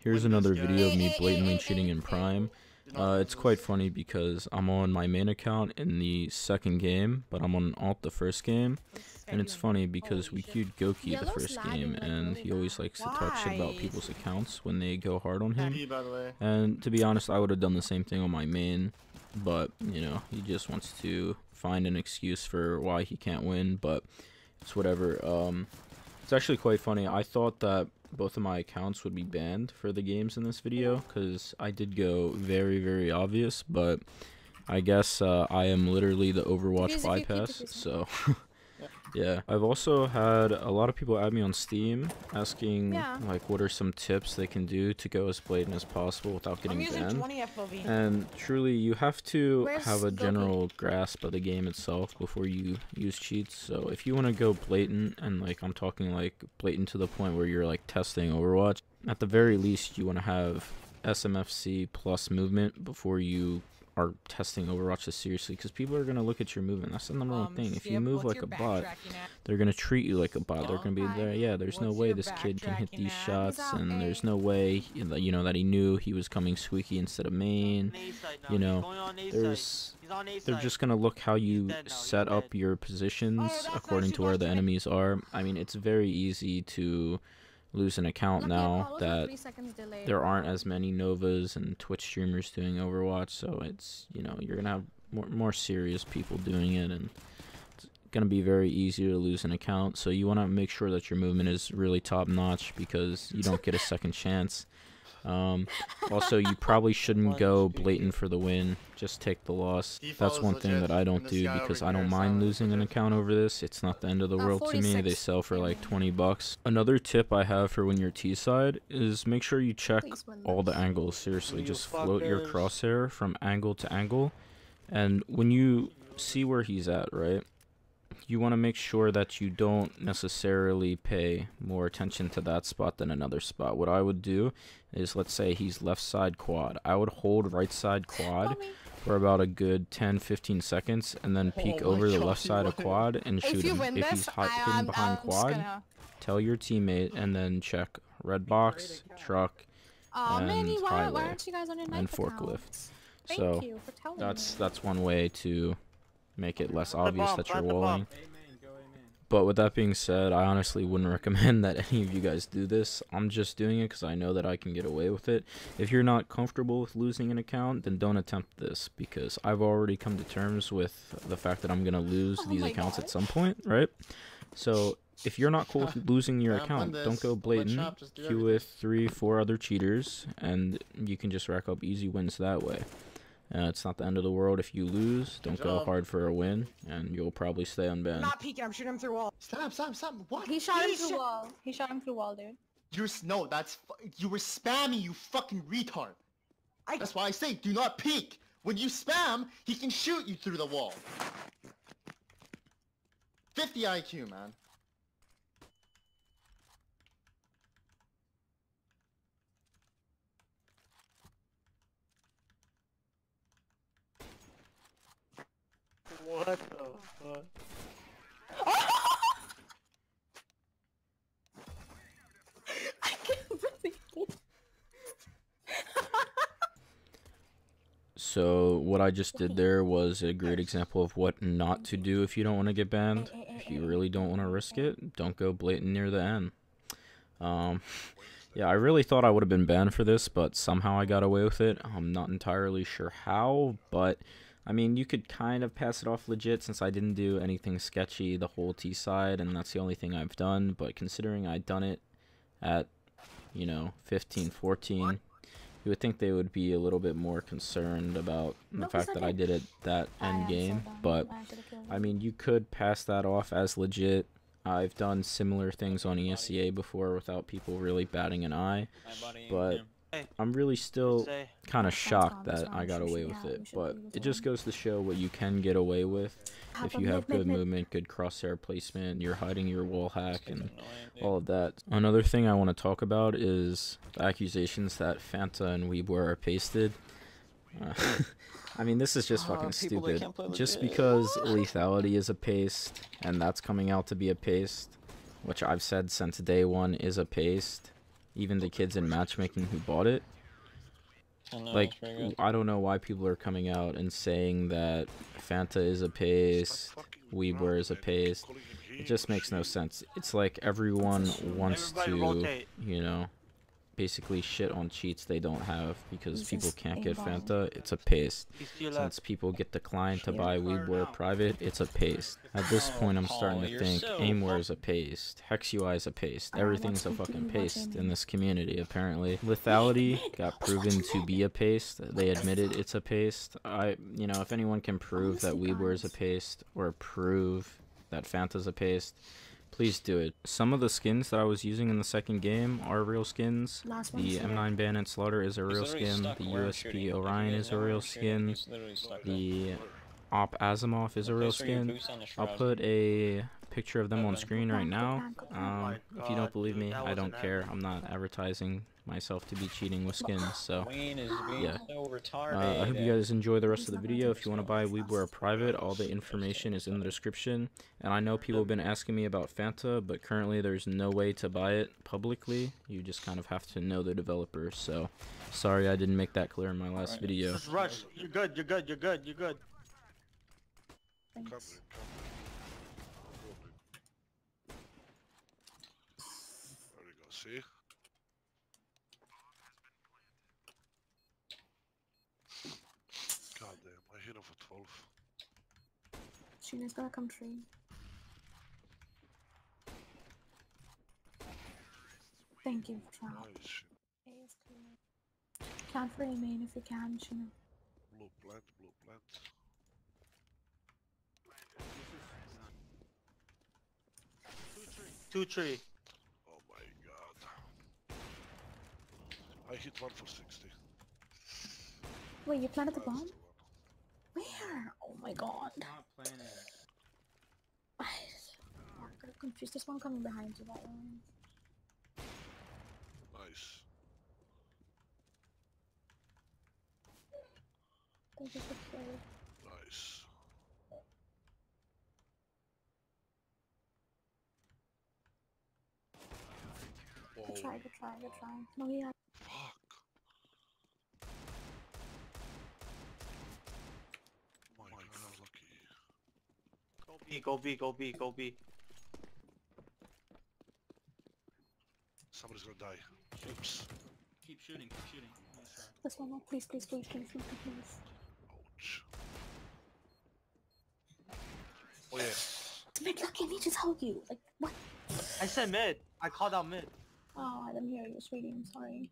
Here's another video of me blatantly cheating in Prime. It's quite funny because I'm on my main account in the second game, but I'm on alt the first game. And it's funny because we queued Goki the first game, and he always likes to talk shit about people's accounts when they go hard on him. And to be honest, I would have done the same thing on my main, but, you know, he just wants to find an excuse for why he can't win, but it's whatever. It's actually quite funny. I thought that both of my accounts would be banned for the games in this video because I did go very, very obvious, but I guess I am literally the Overwatch bypass, so yeah. I've also had a lot of people add me on Steam asking like what are some tips they can do to go as blatant as possible without getting banned. And truly you have to have a general grasp of the game itself before you use cheats. So if you want to go blatant, and like I'm talking like blatant to the point where you're like testing Overwatch, at the very least you want to have SMFC plus movement before you are testing Overwatch as seriously, because people are going to look at your movement. That's the number one thing. If you move like a bot, they're going to treat you like a bot. They're going to be there, yeah, there's no way this kid can hit these shots, and there's no way, you know, that he knew he was coming squeaky instead of main. You know, they're just going to look how you set up your positions according to where the enemies are. I mean, it's very easy to lose an account now that there aren't as many Novas and Twitch streamers doing Overwatch, so it's, you know, you're gonna have more serious people doing it, and it's gonna be very easy to lose an account. So you want to make sure that your movement is really top notch, because you don't get a second chance. Also, you probably shouldn't go blatant for the win, just take the loss. That's one thing that I don't do, because I don't mind losing an account over this. It's not the end of the world to me. They sell for like 20 bucks. Another tip I have for when you're T-side is make sure you check all the angles. Seriously, just float your crosshair from angle to angle, and when you see where he's at, right, you want to make sure that you don't necessarily pay more attention to that spot than another spot. What I would do is, let's say he's left side quad, I would hold right side quad for about a good 10-15 seconds, and then peek over the left side of quad and shoot him. If he's hidden behind quad, tell your teammate, and then check red box, truck, and highway, and forklift. So that's one way to make it less obvious that you're walling. But with that being said, I honestly wouldn't recommend that any of you guys do this. I'm just doing it because I know that I can get away with it. If you're not comfortable with losing an account, then don't attempt this, because I've already come to terms with the fact that I'm going to lose these accounts at some point, right? So if you're not cool with losing your account, don't go blatant. Queue with 3-4 other cheaters, and you can just rack up easy wins that way. It's not the end of the world if you lose. Don't go hard for a win, and you'll probably stay unbanned. I'm not peeking. I'm shooting him through wall. Stop. What? He shot him through wall. He shot him through wall, dude. No, you were spamming, you fucking retard. That's why I say do not peek. When you spam, he can shoot you through the wall. 50 IQ, man. What the fuck? I can't believe it. So what I just did there was a great example of what not to do if you don't want to get banned. If you really don't want to risk it, don't go blatant near the end. Yeah, I really thought I would have been banned for this, but somehow I got away with it. I'm not entirely sure how, but I mean, you could kind of pass it off legit since I didn't do anything sketchy the whole T side, and that's the only thing I've done. But considering I'd done it at, you know, 15-14, you would think they would be a little bit more concerned about the fact that I did it that end game. But I mean, you could pass that off as legit. I've done similar things on ESEA before without people really batting an eye, but I'm really still kind of shocked that I got away with it. But it just goes to show what you can get away with if you have good movement, good crosshair placement, you're hiding your wall hack, and all of that. Another thing I want to talk about is the accusations that Fanta and Weebware are pasted. I mean, this is just fucking stupid. Just because lethality is a paste, and that's coming out to be a paste, which I've said since day one is a paste, even the kids in matchmaking who bought it. I know, Like, it's pretty good. I don't know why people are coming out and saying that Fanta is a paste, Weebware is a paste. It just makes no sense. It's like everyone wants Everybody to, rotate. you know, basically shit on cheats they don't have because He's people just can't get aimbotting. Fanta. It's a paste. He's to your Since left. people get declined to Here. buy Weebware private, it's a paste. At this Oh, point, I'm Paul, starting to you're think so Aimware is a paste, Hex UI is a paste, everything's a watch fucking BT, watch paste Aiming. in this community apparently. Lethality got proven to be a paste. They admitted it's a paste. You know, if anyone can prove that Honestly, Weebware is a guys. paste or prove that Fanta's a paste, please do it. Some of the skins that I was using in the second game are real skins. Last one The here. M9 Bandit Slaughter is a He's real literally skin. stuck The where I'm USP shooting. If you Orion guys is a know where real I'm shooting, skin. he's literally stuck there. The Op Asimov is a real Place where you skin. boost on the I'll shroud. put a picture of them on Okay. screen right now. Oh my If you don't God, believe dude, me, that I don't wasn't care. happening. I'm not advertising myself to be cheating with skins, so Wayne is being yeah. so retarded. I hope you guys enjoy the rest of the He's not video. gonna If you want to buy Weebware private, all the information is in the description. And I know people have been asking me about Fanta, but currently there's no way to buy it publicly. You just kind of have to know the developer. So sorry I didn't make that clear in my last Alright. video. Just rush. You're good. You're good. You're good. You're good. Thanks. There we go, see? God damn, I hit him for 12. Sheena's gonna come tree. Thank you for trying. Nice shit. A is clear. Count for A main if you can, Sheena. Blue plant, blue plant. 2-3. Oh my god. I hit one for 60. Wait, you planted the That's bomb? the one. Where? Oh my god. Not planning. I got confused. There's one coming behind you, that one. Nice. Thank you for kill. Nice. Whoa. Good try, good try, good try. No, yeah. Fuck. My god, lucky. Go B. Go B. Go B. Go B. Somebody's gonna die. Oops. Keep shooting, keep shooting. Nice try. This one more, please, please, please, please, please, please. Ouch. Oh yeah. Mid, lucky, I need to tell you. Like, what? I said mid. I called out mid. Oh, I didn't hear you, sweetie. I'm sorry.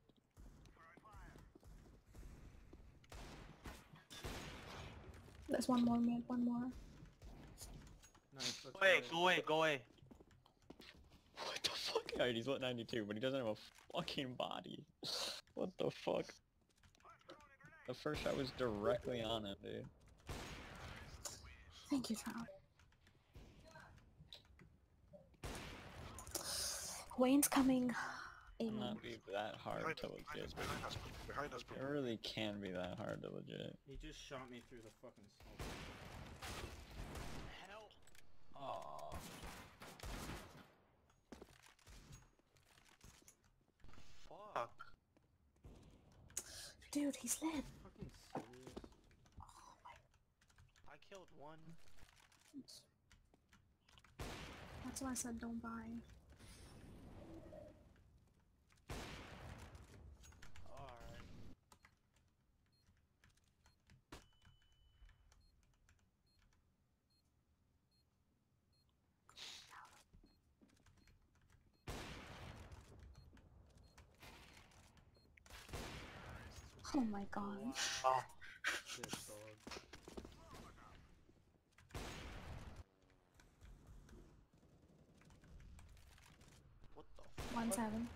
There's one more mid, one more. Nice. Go away. Go away. Go away. What the fuck? Alright, he's what 92, but he doesn't have a fucking body. What the fuck? The first shot was directly on him, dude. Thank you, child. Wayne's coming. It'll Amen. not be that hard Behind to us, behind legit. us, behind us, behind us, It really can be that hard to legit. He just shot me through the fucking smoke. Hell. Aww. Fuck. Dude, he's lit. Fucking serious. Oh my. I killed one. That's why I said don't buy. Alright. Oh my god. Oh. Shit, dog. What the fuck? 1-7.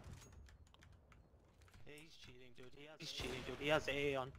Yeah, he's cheating, dude. He's cheating, dude. He has A on.